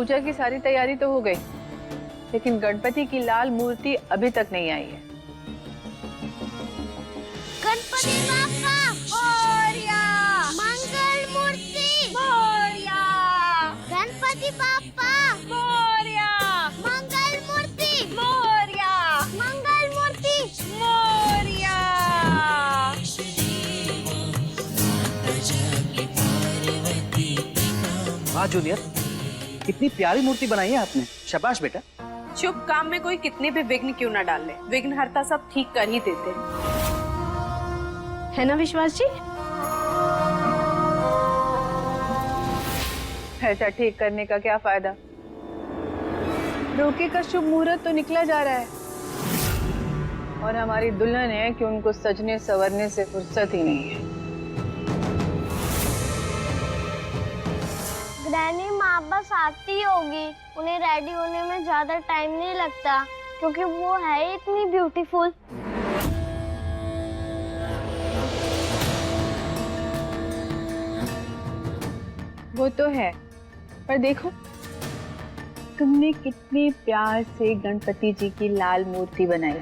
पूजा की सारी तैयारी तो हो गई, लेकिन गणपति की लाल मूर्ति अभी तक नहीं आई है। गणपति बाप्पा मोरया, मंगल मूर्ति मोरया, गणपति बाप्पा मोरया, मंगल मूर्ति मोरया, मंगल मूर्ति मोरया। वाह जूनियर, कितनी प्यारी मूर्ति बनाई है आपने, शाबाश बेटा। शुभ काम में कोई कितने भी विघ्न क्यों ना डाल ले, विघ्नहर्ता सब ठीक कर ही देते है ना विश्वास जी? ऐसा ठीक करने का क्या फायदा? रोके का शुभ मुहूर्त तो निकला जा रहा है और हमारी दुल्हन है कि उनको सजने संवरने से फुर्सत ही नहीं है। ग्रैनी माँ बस आती होगी, उन्हें रेडी होने में ज्यादा टाइम नहीं लगता क्योंकि वो है ही इतनी ब्यूटीफुल। वो तो है, पर देखो तुमने कितने प्यार से गणपति जी की लाल मूर्ति बनाई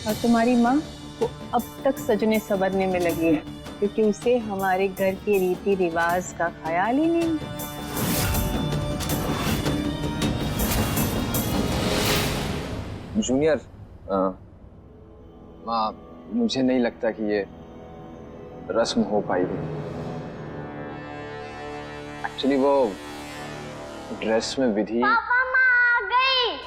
और तुम्हारी माँ वो अब तक सजने संवरने में लगी है क्योंकि उसे हमारे घर के रीति रिवाज का ख्याल ही नहीं। जूनियर, माँ मुझे नहीं लगता कि ये रस्म हो पाएगी। एक्चुअली वो ड्रेस में विधि। पापा माँ आ गई।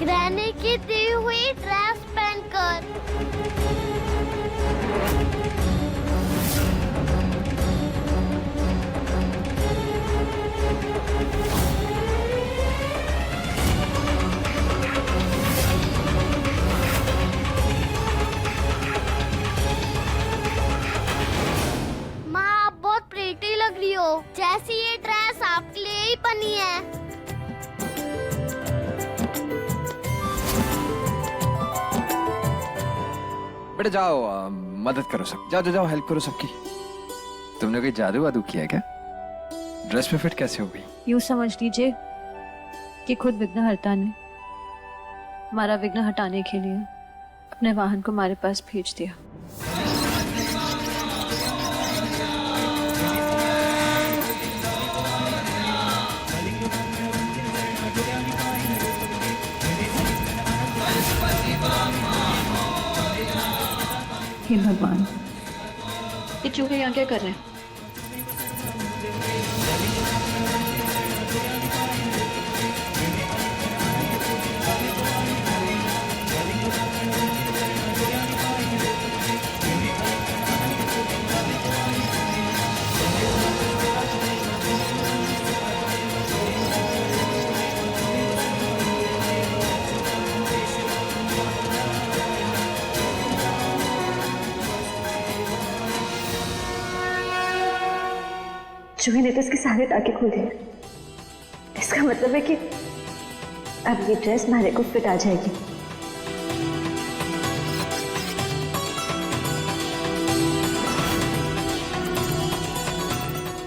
ग्रैनी की दी हुई ड्रेस पहनकर। जैसी ये ड्रेस आपके लिए ही बनी है। बेटा जाओ, मदद करो सब, जाओ जाओ हेल्प करो सबकी। तुमने कोई जादू वादू किया क्या? ड्रेस में फिट कैसे हो गई? यूं समझ लीजिए कि खुद विघ्नहर्ता ने हमारा विघ्न हटाने के लिए अपने वाहन को हमारे पास भेज दिया। हे भगवान, ये चूहे यहाँ क्या कर रहे हैं? चूहे ने तो इसके सारे टाके खोल दिए। इसका मतलब है कि अब ये ड्रेस मारे को फिट आ जाएगी।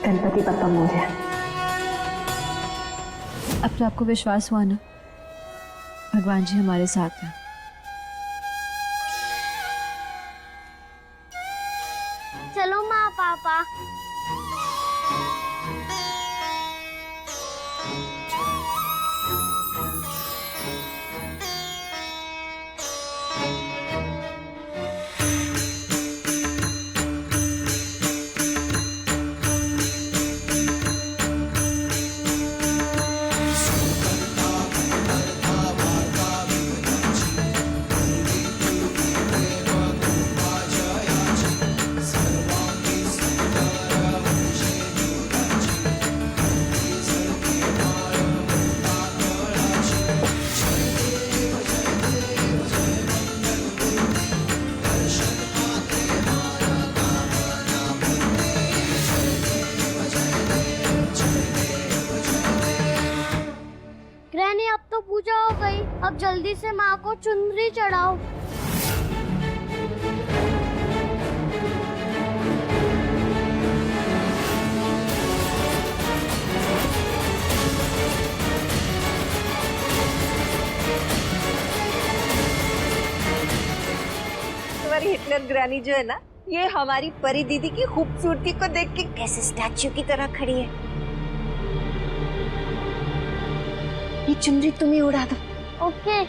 गणपति बप्पा मोरया। अब तो आपको विश्वास हुआ ना, भगवान जी हमारे साथ हैं। चलो माँ पापा। ग्रैनी अब तो पूजा हो गई, अब जल्दी से माँ को चुनरी चढ़ाओ। हिटलर ग्रैनी जो है ना, ये हमारी परी दीदी की खूबसूरती को देख के कैसे स्टैच्यू की तरह खड़ी है। ये चुनरी तुम्हें उड़ा दो। ओके।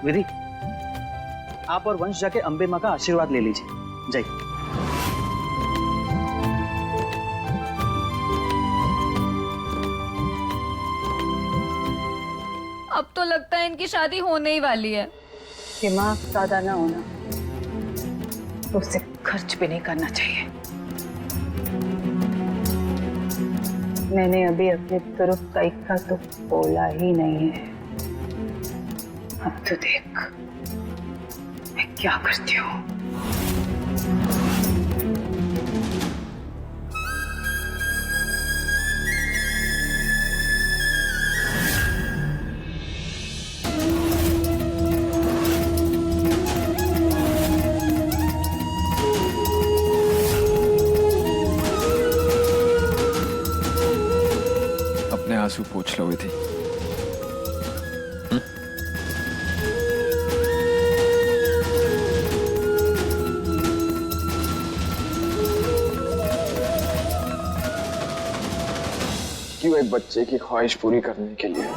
विधि, आप और वंश जाके अंबे माँ का आशीर्वाद ले लीजिए। जाइए। अब तो लगता है इनकी शादी होने ही वाली है। दिमाग ज्यादा ना होना तो उससे खर्च भी नहीं करना चाहिए। मैंने अभी अपने तरफ का तो बोला ही नहीं है। अब तो देख मैं क्या करती हूँ। अपने आंसू पोंछ लो विधि। क्यों एक बच्चे की ख्वाहिश पूरी करने के लिए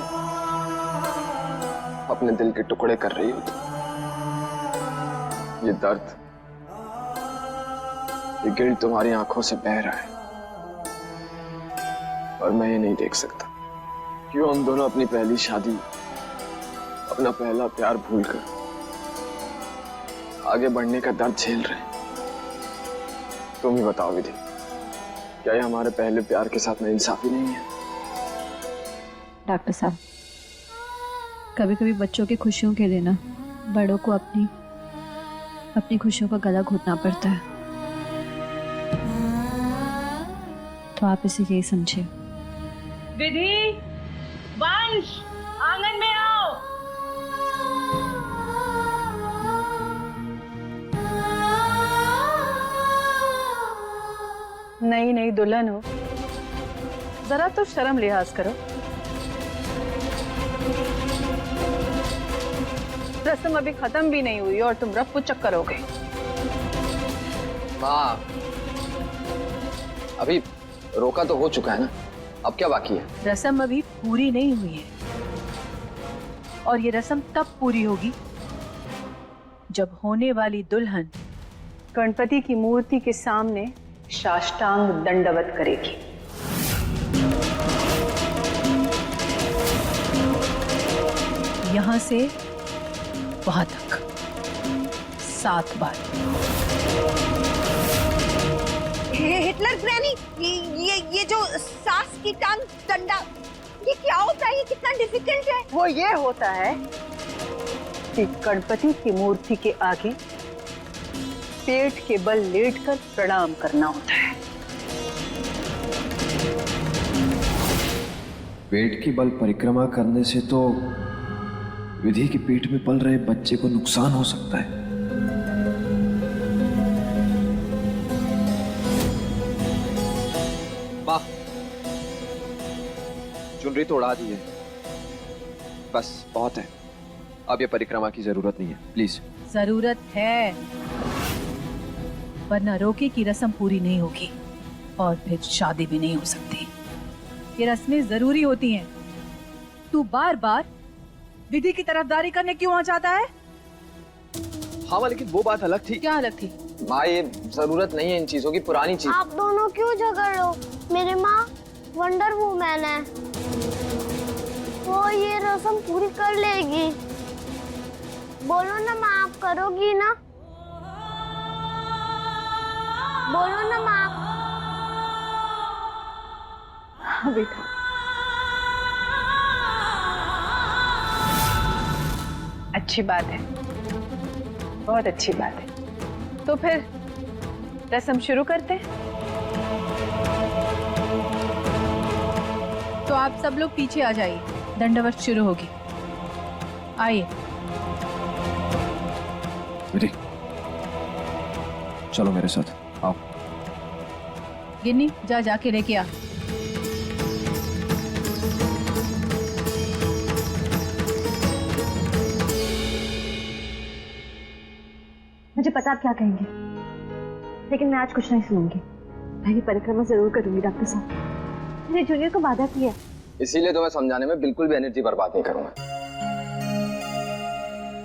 अपने दिल के टुकड़े कर रही हो तुम? ये दर्द, ये गिल्ट तुम्हारी आंखों से बह रहा है और मैं ये नहीं देख सकता। क्यों हम दोनों अपनी पहली शादी, अपना पहला प्यार भूलकर आगे बढ़ने का दर्द झेल रहे हैं? तुम ही बताओ विधि, क्या ये हमारे पहले प्यार के साथ नाइंसाफी नहीं है? डॉक्टर साहब, कभी कभी बच्चों की खुशियों के लिए ना बड़ों को अपनी खुशियों का गला घोटना पड़ता है। तो आप इसे यही समझिए। विधि, वंश, आंगन में आओ। नई नई दुल्हन हो, जरा तो शर्म लिहाज करो। रस्म अभी खत्म भी नहीं हुई और तुम रफ्फू चक्कर हो गए। माँ, अभी रोका तो हो चुका है ना, अब क्या बाकी है? रस्म अभी पूरी नहीं हुई है और ये रस्म तब पूरी होगी जब होने वाली दुल्हन गणपति की मूर्ति के सामने साष्टांग दंडवत करेगी। यहां से वहां तक 7 बार। हिटलर ग्रैनी, ये जो सास की टांग डंडा, ये क्या होता है? ये कितना डिफिकल्ट है? वो ये होता है कि गणपति की मूर्ति के आगे पेट के बल लेटकर प्रणाम करना होता है। पेट की बल परिक्रमा करने से तो विधि के पेट में पल रहे बच्चे को नुकसान हो सकता है। माँ, चुनरी तो उड़ा दी है, बस बहुत है। अब ये परिक्रमा की जरूरत नहीं है, प्लीज। जरूरत है, वरना रोके की रस्म पूरी नहीं होगी और फिर शादी भी नहीं हो सकती। ये रस्में जरूरी होती हैं। तू बार बार विधि की तरफदारी करने क्यों आ जाता है? हाँ माँ, लेकिन वो बात अलग थी। क्या अलग थी? माँ, ये जरूरत नहीं है इन चीजों की, पुरानी चीज। आप दोनों क्यों झगड़ रहे हो? मेरी माँ वंडर वुमन है, वो ये रस्म पूरी कर लेगी। बोलो ना माँ, आप करोगी ना? बोलो ना माँ। हाँ बेटा, अच्छी बात है, बहुत अच्छी बात है। तो फिर रस्म शुरू करते हैं। तो आप सब लोग पीछे आ जाइए, दंडवत शुरू होगी। आइए। विधि, चलो मेरे साथ, आओ। गिन्नी, जा जाके लेके आ। मुझे पता आप क्या कहेंगे, लेकिन मैं आज कुछ नहीं सुनूंगी। मैं ये परिक्रमा जरूर करूंगी डॉक्टर साहब। मैंने जूनियर को बाधा की है, इसीलिए तो मैं समझाने में बिल्कुल भी एनर्जी बर्बाद नहीं करूंगा।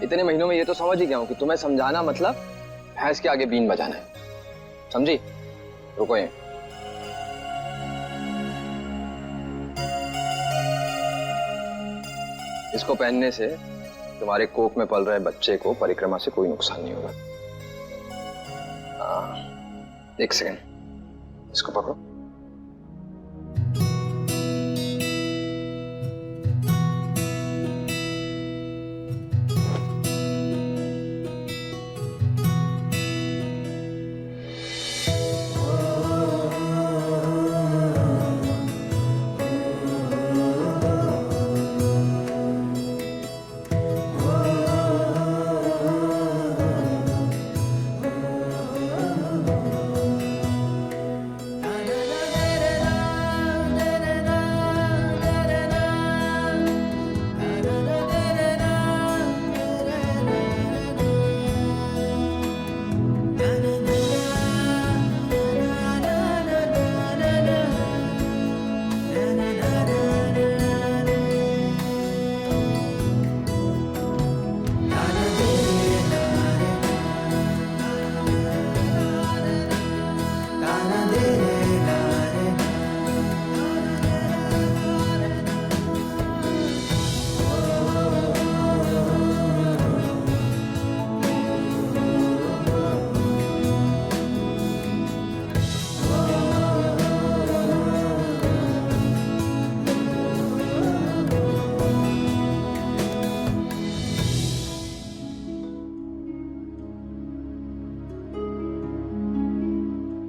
इतने महीनों में ये तो समझ ही गया हूं कि तुम्हें समझाना मतलब भैंस के आगे बीन बजाना है, समझी? रुको ये। इसको पहनने से तुम्हारे कोख में पल रहे बच्चे को परिक्रमा से कोई नुकसान नहीं होगा। एक सेकंड, इसको पकड़ो।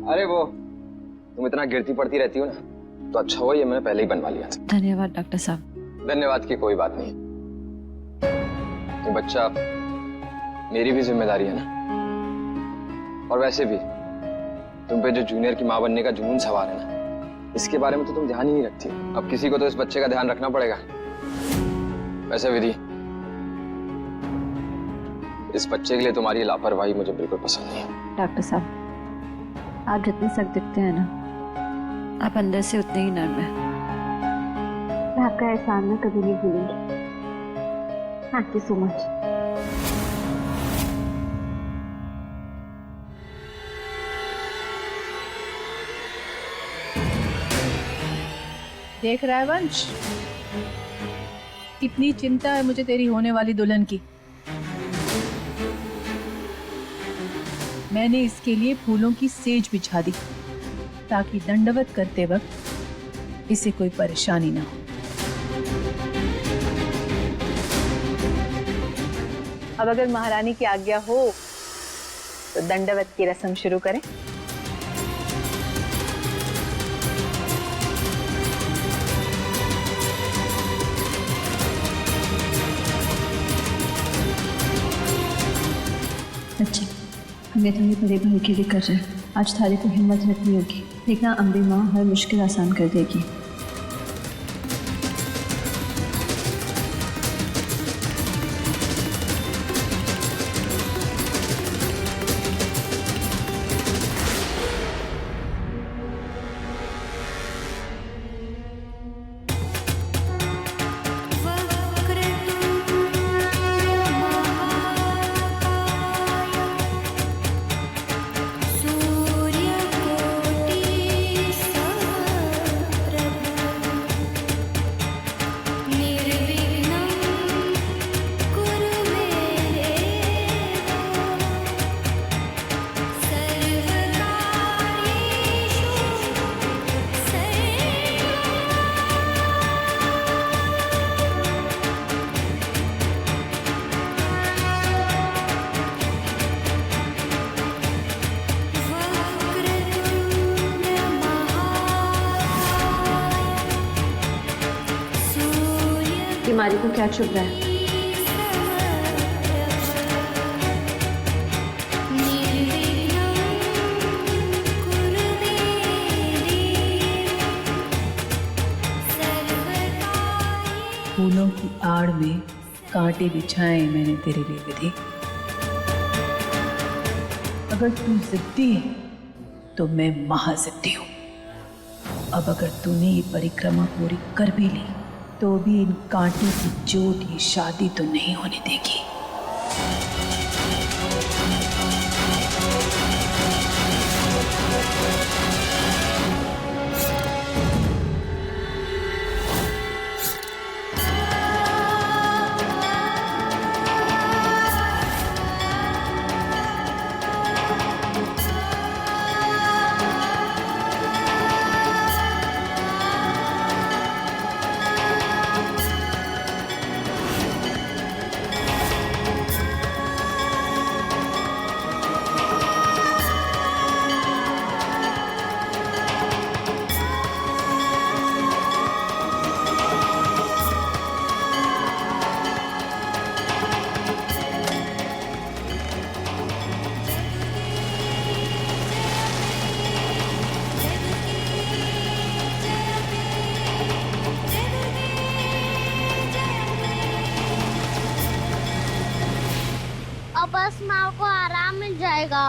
अरे वो तुम इतना गिरती पड़ती रहती हो ना, तो अच्छा हुआ ये मैंने पहले ही बनवा लिया था। धन्यवाद डॉक्टर साहब। धन्यवाद की कोई बात नहीं। ये बच्चा मेरी भी जिम्मेदारी है ना। और वैसे भी तुम पे जो जूनियर की माँ बनने का जुनून सवार है ना, इसके बारे में तो तुम ध्यान ही नहीं रखती। अब किसी को तो इस बच्चे का ध्यान रखना पड़ेगा। वैसे विधि, इस बच्चे के लिए तुम्हारी लापरवाही मुझे बिल्कुल पसंद नहीं है। डॉक्टर साहब, आप जितने सख्त दिखते हैं ना, आप अंदर से उतने ही नर्म हैं। मैं आपका एहसान ना कभी नहीं भूलूंगी। Thank you so much. देख रहा है वंश, कितनी चिंता है मुझे तेरी होने वाली दुल्हन की। मैंने इसके लिए फूलों की सेज बिछा दी ताकि दंडवत करते वक्त इसे कोई परेशानी ना हो। अब अगर महारानी की आज्ञा हो तो दंडवत की रस्म शुरू करें। अच्छा, हम ये थोड़ी बड़े भाई के लिए कर रहे हैं। आज थारी को हिम्मत रखनी होगी। देखना, अम्बे माँ हर मुश्किल आसान कर देगी। सूर्य कोटि समप्रभ बीमारी को क्या चुभ रहा है? फूलों की आड़ में कांटे बिछाए मैंने तेरे लिए विधि। अगर तू जिद्दी है तो मैं महाजिद्दी हूं। अब अगर तूने ये परिक्रमा पूरी कर भी ली तो भी इन कांटों की जोत ये शादी तो नहीं होने देगी। अब बस माँ को आराम मिल जाएगा।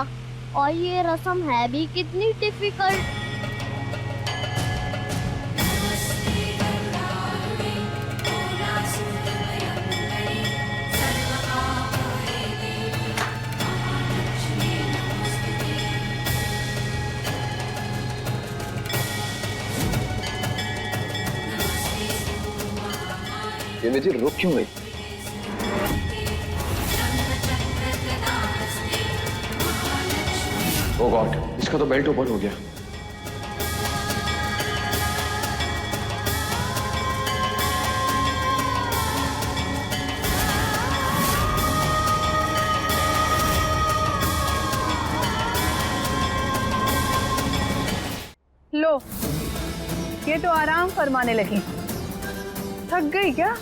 और ये रस्म है भी कितनी डिफिकल्ट। ये विधि रुक क्यों गई? ओ गॉड, इसका तो बेल्ट ओपन हो गया। लो, ये तो आराम फरमाने लगी। थक गई क्या?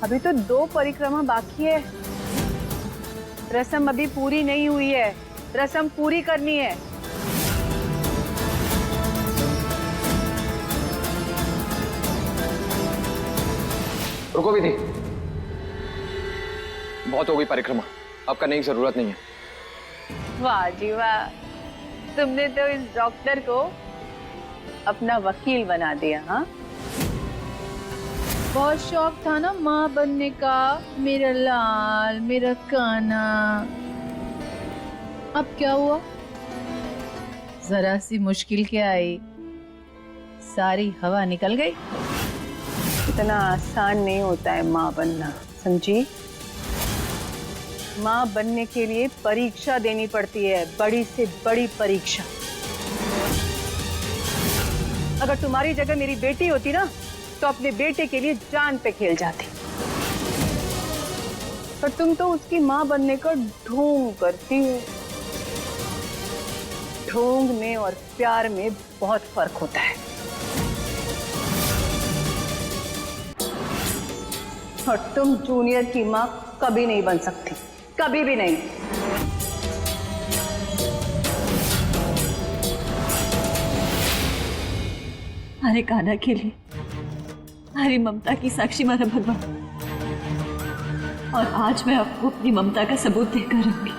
अभी तो 2 परिक्रमा बाकी है। रस्म अभी पूरी नहीं हुई है, रस्म पूरी करनी है। रुको विधि, बहुत हो गई परिक्रमा, अब करने की जरूरत नहीं है। वाह जी वाह, तुमने तो इस डॉक्टर को अपना वकील बना दिया। हाँ, बहुत शौक था ना माँ बनने का, मेरा लाल, मेरा काना। अब क्या हुआ? जरा सी मुश्किल क्या आई, सारी हवा निकल गई। इतना आसान नहीं होता है माँ बनना, समझी? माँ बनने के लिए परीक्षा देनी पड़ती है, बड़ी से बड़ी परीक्षा। अगर तुम्हारी जगह मेरी बेटी होती ना तो अपने बेटे के लिए जान पे खेल जाती, पर तुम तो उसकी माँ बनने का ढोंग करती हो। ढोंग में और प्यार में बहुत फर्क होता है। और तुम जूनियर की माँ कभी नहीं बन सकती, कभी भी नहीं। अरे कान्हा के लिए हरी ममता की साक्षी माना भगवान, और आज मैं आपको अपनी ममता का सबूत देकर रहूंगी।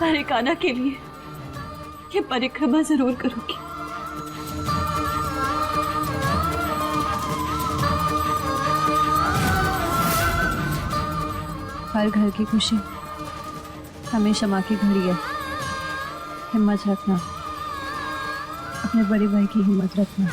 अरे कान्हा के लिए ये परिक्रमा जरूर करूंगी। हर घर की खुशी हमेशा माँ की घड़ी है। हिम्मत रखना, अपने बड़े भाई की हिम्मत रखना।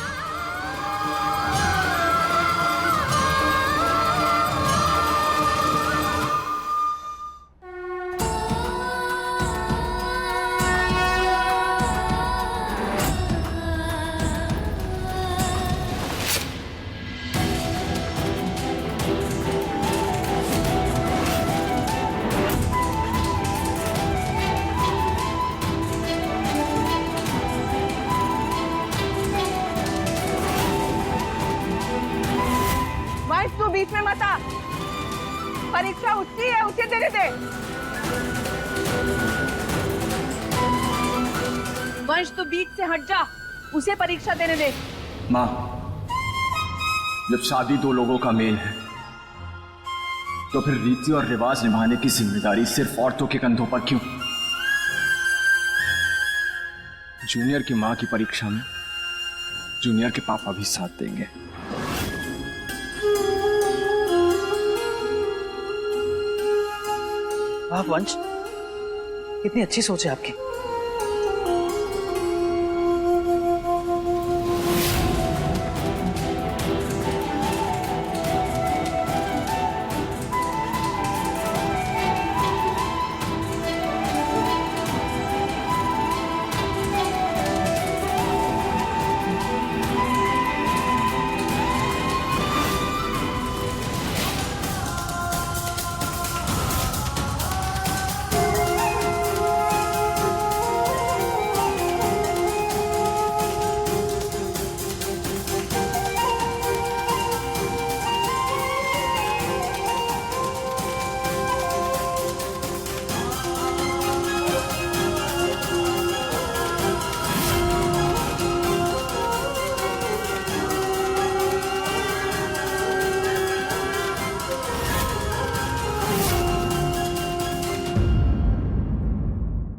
बीच में मत आ। परीक्षा उसकी है, उसे देने दे। वंश तो बीच से हट जा, उसे परीक्षा देने दे। माँ, जब शादी दो लोगों का मेल है तो फिर रीति और रिवाज निभाने की जिम्मेदारी सिर्फ औरतों के कंधों पर क्यों? जूनियर की माँ की परीक्षा में जूनियर के पापा भी साथ देंगे। वाह वंश, कितनी अच्छी सोच है आपकी।